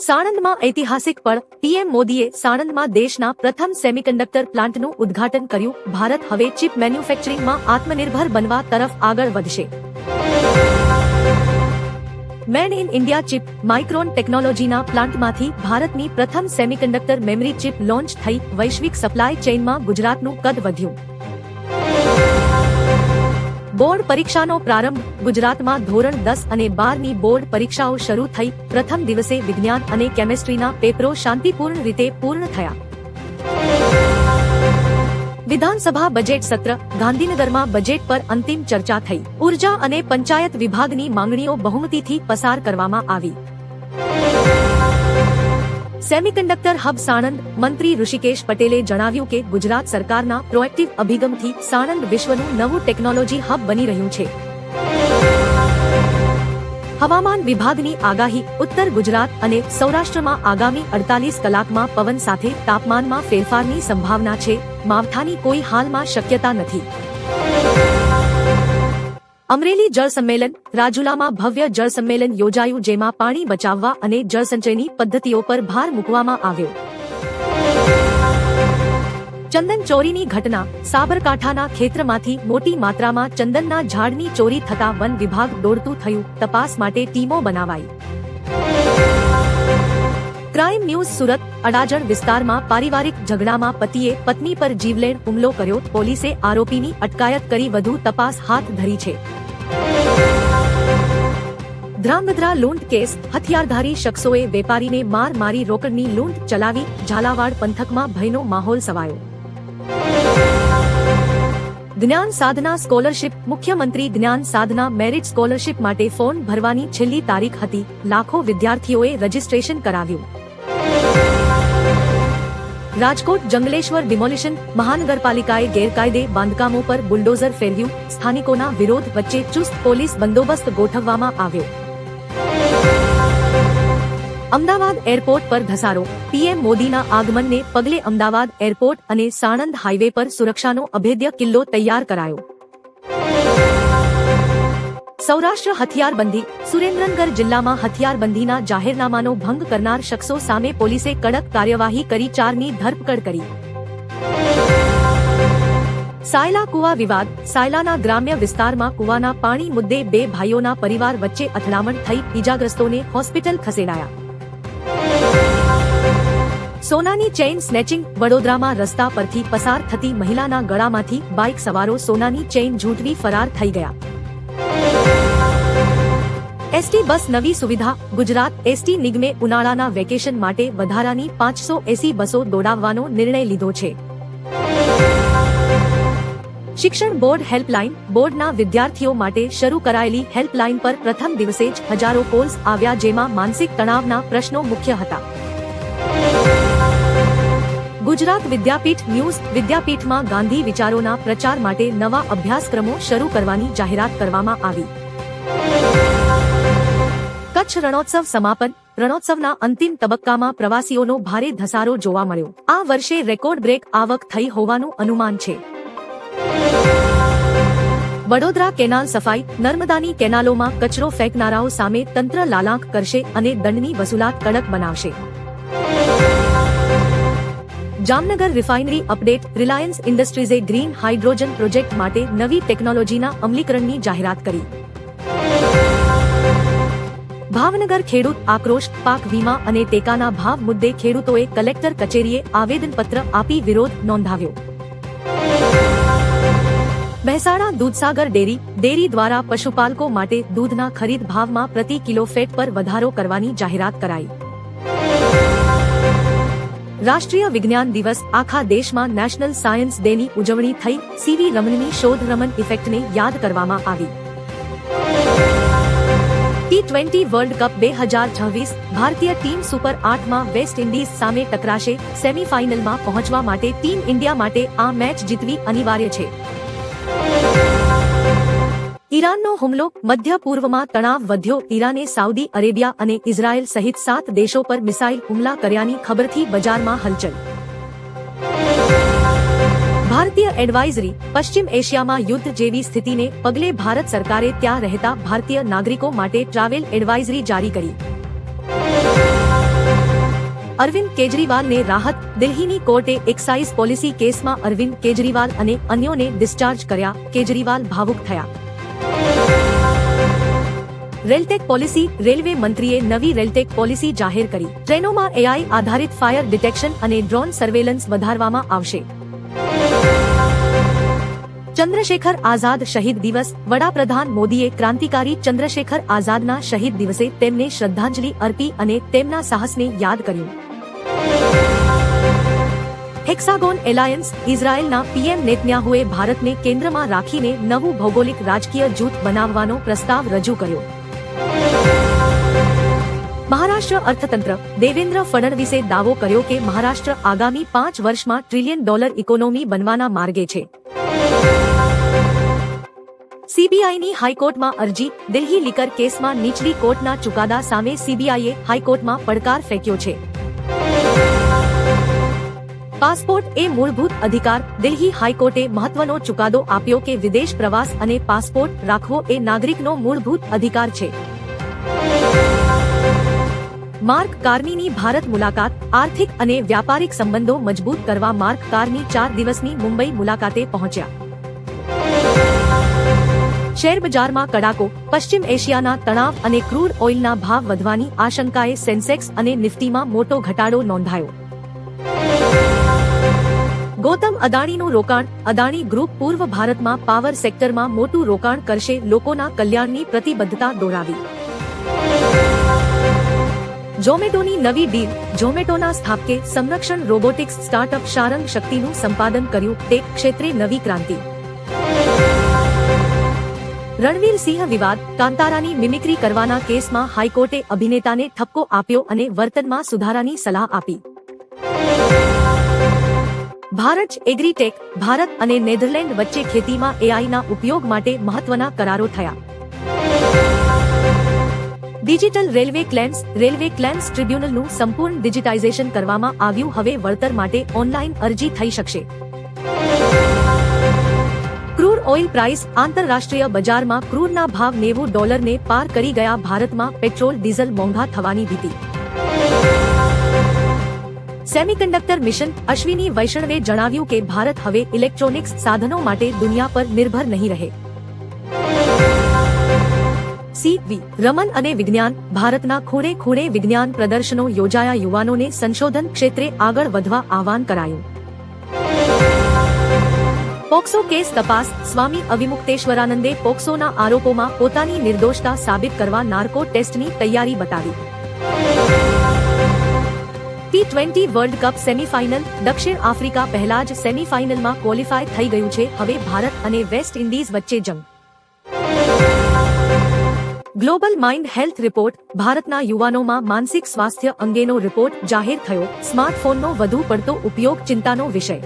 સાણંદમાં ઐતિહાસિક પળ, પીએમ મોદીએ સાણંદમાં દેશના પ્રથમ સેમિકન્ડક્ટર પ્લાન્ટનું ઉદ્ઘાટન કર્યું. ભારત હવે ચિપ મેન્યુફેક્ચરિંગમાં આત્મનિર્ભર બનવા તરફ આગળ વધશે. Made in India chip micron ટેકનોલોજીના પ્લાન્ટમાંથી ભારતની પ્રથમ સેમિકન્ડક્ટર મેમરી ચિપ લોન્ચ થઈ. વૈશ્વિક સપ્લાય ચેઇનમાં ગુજરાતનું કદ વધ્યું. બોર્ડ પરીક્ષાનો પ્રારંભ. ગુજરાતમાં ધોરણ 10 અને 12ની બોર્ડ પરીક્ષાઓ શરૂ થઈ. પ્રથમ દિવસે વિજ્ઞાન અને કેમેસ્ટ્રીના પેપરો શાંતિપૂર્ણ રીતે પૂર્ણ થયા. વિધાનસભા બજેટ સત્ર. ગાંધીનગરમાં બજેટ પર અંતિમ ચર્ચા થઈ. ઉર્જા અને પંચાયત વિભાગની માંગણીઓ બહુમતીથી પસાર કરવામાં આવી. Semiconductor hub Sanand. મંત્રી ઋષિકેશ પટેલે જણાવ્યું કે ગુજરાત સરકારના પ્રોએક્ટિવ અભિગમથી સાણંદ વિશ્વનું નવું ટેકનોલોજી હબ બની રહ્યું છે. હવામાન વિભાગની આગાહી. ઉત્તર ગુજરાત અને સૌરાષ્ટ્રમાં આગામી 48 કલાકમાં પવન સાથે તાપમાનમાં ફેરફારની સંભાવના છે. માવઠાની કોઈ હાલમાં શક્યતા નથી. અમરેલી જળ સંમેલન. રાજુલામાં ભવ્ય જળ સંમેલન યોજાયું, જેમાં પાણી બચાવવા અને જળસંચયની પદ્ધતિઓ પર ભાર મૂકવામાં આવ્યો. ચંદન ચોરીની ઘટના. સાબરકાંઠાના ખેતરમાંથી મોટી માત્રામાં ચંદનના ઝાડની ચોરી થતા વન વિભાગ દોડતું થયું. તપાસ માટે ટીમો બનાવાઈ. Crime news Surat. અડાજણ વિસ્તારમાં પારિવારિક ઝઘડામાં પતિએ પત્ની પર જીવલેણ હુમલો કર્યો. પોલીસે આરોપીની અટકાયત કરી વધુ તપાસ હાથ ધરી છે. ધ્રાંગધ્રા લૂંટ કેસ. હથિયારધારી શખ્સોએ વેપારીને માર મારી રોકડની લૂંટ ચલાવી. ઝાલાવાડ પંથકમાં ભયનો માહોલ છવાયો. જ્ઞાન સાધના સ્કોલરશીપ. મુખ્યમંત્રી જ્ઞાન સાધના મેરિટ સ્કોલરશીપ માટે ફોર્મ ભરવાની છેલ્લી તારીખ હતી. લાખો વિદ્યાર્થીઓએ રજીસ્ટ્રેશન કરાવ્યું. રાજકોટ જંગલેશ્વર ડિમોલિશન. મહાનગરપાલિકાએ ગેરકાયદે બાંધકામો પર બુલડોઝર ફેરવ્યું. સ્થાનિકોના વિરોધ વચ્ચે ચુસ્ત પોલીસ બંદોબસ્ત ગોઠવવામાં આવ્યો. અમદાવાદ એરપોર્ટ પર ધસારો. પીએમ મોદીના આગમનને પગલે અમદાવાદ એરપોર્ટ અને સાણંદ હાઈવે પર સુરક્ષાનો અભેદ્ય કિલ્લો તૈયાર કરાયો. સૌરાષ્ટ્ર હથિયારબંધી. સુરેન્દ્રનગર જિલ્લામાં હથિયારબંધીના જાહેરનામાનો ભંગ કરનાર શખ્સો સામે પોલીસે કડક કાર્યવાહી કરી 4ની ધરપકડ કરી. સાયલા કુવા વિવાદ. સાયલાના ગ્રામ્ય વિસ્તારમાં કુવાના પાણી મુદ્દે બે ભાઈઓના પરિવાર વચ્ચે અથડામણ થઈ. ઈજાગ્રસ્તોને હોસ્પિટલ ખસેડાયા. સોનાની ચેઇન સ્નેચિંગ. વડોદરામાં રસ્તા પરથી પસાર થતી મહિલાના ગળામાંથી બાઇક સવારો સોનાની ચેઇન ઝૂંટવી ફરાર થઈ ગયા. એસટી બસ નવી સુવિધા. ગુજરાત એસટી નિગમે ઉનાળાના વેકેશન માટે વધારાની 580 બસો દોડાવવાનો નિર્ણય લીધો છે. શિક્ષણ બોર્ડ હેલ્પલાઇન. બોર્ડના વિદ્યાર્થીઓ માટે શરૂ કરાયેલી હેલ્પલાઇન પર પ્રથમ દિવસે જ હજારો કોલ્સ આવ્યા, જેમાં માનસિક તણાવના પ્રશ્નો મુખ્ય હતા. ગુજરાત વિદ્યાપીઠ ન્યૂઝ. વિદ્યાપીઠમાં ગાંધી વિચારોના પ્રચાર માટે નવા અભ્યાસક્રમો શરૂ કરવાની જાહેરાત કરવામાં આવી. કચ્છ રણોત્સવ સમાપન. રણોત્સવના અંતિમ તબક્કામાં પ્રવાસીઓનો ભારે ધસારો જોવા મળ્યો. આ વર્ષે રેકોર્ડ બ્રેક આવક થઈ હોવાનું અનુમાન છે. વડોદરા કેનાલ સફાઈ. નર્મદાની કેનાલોમાં કચરો ફેંકનારાઓ સામે તંત્ર લાલાંક કરશે અને દંડની વસૂલાત કડક બનાવશે. Jamnagar refinery update. રિલાયન્સ ઇન્ડસ્ટ્રીઝે ગ્રીન હાઇડ્રોજન પ્રોજેક્ટ માટે નવી ટેકનોલોજીના અમલીકરણની જાહેરાત કરી. ભાવનગર ખેડૂત આક્રોશ. પાક વીમા અને ટેકાના ભાવ મુદ્દે ખેડૂતોએ કલેક્ટર કચેરીએ આવેદનપત્ર આપી વિરોધ નોંધાવ્યો. મહેસાણા દૂધસાગર ડેરી. ડેરી દ્વારા પશુપાલકો માટે દૂધના ખરીદ ભાવમાં પ્રતિ કિલો ફેટ પર વધારો કરવાની જાહેરાત કરાઈ. રાષ્ટ્રીય વિજ્ઞાન દિવસ. આખા દેશમાં નેશનલ સાયન્સ ડેની ઉજવણી થઈ. સીવી રમનની શોધ રમન ઇફેક્ટને યાદ કરવામાં આવી. T20 world cup 2026. ભારતીય ટીમ સુપર 8માં વેસ્ટ ઇન્ડીઝ સામે ટકરાશે. સેમીફાઇનલમાં પહોંચવા માટે ટીમ ઇન્ડિયા માટે આ મેચ જીતવી અનિવાર્ય છે. ઈરાનનો હુમલો. મધ્ય પૂર્વમાં તણાવ વધ્યો. ઈરાને સાઉદી અરેબિયા અને ઇઝરાયલ સહિત 7 દેશો પર મિસાઇલ હુમલા કર્યાની ખબરથી બજારમાં હલચલ. ભારતીય એડવાઇઝરી. પશ્ચિમ એશિયામાં યુદ્ધ જેવી સ્થિતિને પગલે ભારત સરકારે ત્યાં રહેતા ભારતીય નાગરિકો માટે ટ્રાવેલ એડવાઇઝરી જારી કરી. અરવિંદ કેજરીવાલને રાહત. દિલ્હીની કોર્ટે એક્સાઇઝ પોલિસી કેસમાં અરવિંદ કેજરીવાલ અને અન્યોને ડિસ્ચાર્જ કર્યા. કેજરીવાલ ભાવુક થયા. રેલટેક પોલિસી. રેલવે મંત્રીએ નવી રેલટેક પોલિસી જાહેર કરી. ટ્રેનોમાં એઆઈ આધારિત ફાયર ડિટેક્શન અને ડ્રોન સર્વેલન્સ વધારવામાં આવશે. ચંદ્રશેખર આઝાદ શહીદ દિવસ. વડાપ્રધાન મોદીએ ક્રાંતિકારી ચંદ્રશેખર આઝાદના શહીદ દિવસે તેમને શ્રદ્ધાંજલિ અર્પી અને તેમના સાહસને યાદ કર્યું. Hexagon alliance. ઇઝરાયેલના પીએમ નેતન્યાહુએ ભારતને કેન્દ્રમાં રાખીને નવું ભૌગોલિક રાજકીય જૂથ બનાવવાનો પ્રસ્તાવ રજૂ કર્યો. મહારાષ્ટ્ર અર્થતંત્ર. દેવેન્દ્ર ફડણવીસે દાવો કર્યો કે મહારાષ્ટ્ર આગામી 5 વર્ષમાં $1 ટ્રિલિયન ઇકોનોમી બનવાના માર્ગે છે. સીબીઆઈની હાઈકોર્ટમાં અરજી. દિલ્હી લીકર કેસમાં નીચલી કોર્ટના ચુકાદા સામે સીબીઆઈએ હાઈકોર્ટમાં પડકાર ફેંક્યો છે. પાસપોર્ટ એ મૂળભૂત અધિકાર. દિલ્હી હાઈકોર્ટે મહત્વનો ચુકાદો આપ્યો કે વિદેશ પ્રવાસ અને પાસપોર્ટ રાખવો એ નાગરિકનો મૂળભૂત અધિકાર છે. માર્ક કાર્નીની ભારત મુલાકાત. આર્થિક અને વ્યાપારિક સંબંધો મજબૂત કરવા માર્ક કાર્ની 4 દિવસની મુંબઈ મુલાકાતે પહોંચ્યા. શેરબજારમાં કડાકો. પશ્ચિમ એશિયાના તણાવ અને ક્રૂડ ઓઇલના ભાવ વધવાની આશંકાએ સેન્સેક્સ અને નિફ્ટીમાં મોટો ઘટાડો નોંધાયો. ગૌતમ અદાણીનું રોકાણ. અદાણી ગ્રુપ પૂર્વ ભારતમાં પાવર સેક્ટરમાં મોટું રોકાણ કરશે. લોકોના કલ્યાણની પ્રતિબદ્ધતા દોહરાવી. ઝોમેટોની નવી ડીલ. ઝોમેટોના સ્થાપકે સંરક્ષણ રોબોટિક્સ સ્ટાર્ટઅપ શારંગ શક્તિનું સંપાદન કર્યું. ટેક ક્ષેત્રે નવી ક્રાંતિ. રણવીર સિંહ વિવાદ. કાંતારાની મિમિક્રી કરવાના કેસમાં હાઈકોર્ટે અભિનેતાને ઠપકો આપ્યો અને વર્તનમાં સુધારાની સલાહ આપી. ભારત એગ્રીટેક. ભારત અને નેધરલેન્ડ વચ્ચે ખેતીમાં એઆઈના ઉપયોગ માટે મહત્વના કરારો થયા. Digital railway claims. Railway claims ટ્રિબ્યુનલનું સંપૂર્ણ ડિજિટાઇઝેશન કરવામાં આવ્યું. હવે વળતર માટે ઓનલાઈન અરજી થઈ શકશે. Crude oil price. આંતરરાષ્ટ્રીય બજારમાં ક્રૂડના ભાવ $90 ને પાર કરી ગયા. ભારતમાં પેટ્રોલ ડીઝલ મોંઘા થવાની ભીતિ. Semiconductor mission. અશ્વિની વૈષ્ણવે જણાવ્યું કે ભારત હવે ઇલેક્ટ્રોનિક્સ સાધનો માટે દુનિયા પર નિર્ભર નહીં રહે. સીવી રમન અને વિજ્ઞાન. ભારતના ખૂણે ખૂણે વિજ્ઞાન પ્રદર્શનો યોજાયા. યુવાનોને સંશોધન ક્ષેત્રે આગળ વધવા આહવાન કરાયું. પોક્સો કેસ તપાસ. સ્વામી અવિમુક્તેશ્વરાનંદે પોક્સોના આરોપોમાં પોતાની નિર્દોષતા સાબિત કરવા નાર્કો ટેસ્ટની તૈયારી બતાવી. T20 world cup semifinal. દક્ષિણ આફ્રિકા પહેલા જ સેમીફાઇનલમાં ક્વોલિફાય થઈ ગયું છે. હવે ભારત અને વેસ્ટ ઇન્ડીઝ વચ્ચે જંગ. Global mind health report. ભારતના યુવાનોમાં માનસિક સ્વાસ્થ્ય અંગેનો રિપોર્ટ જાહેર થયો. સ્માર્ટફોનનો વધુ પડતો ઉપયોગ ચિંતાનો વિષય.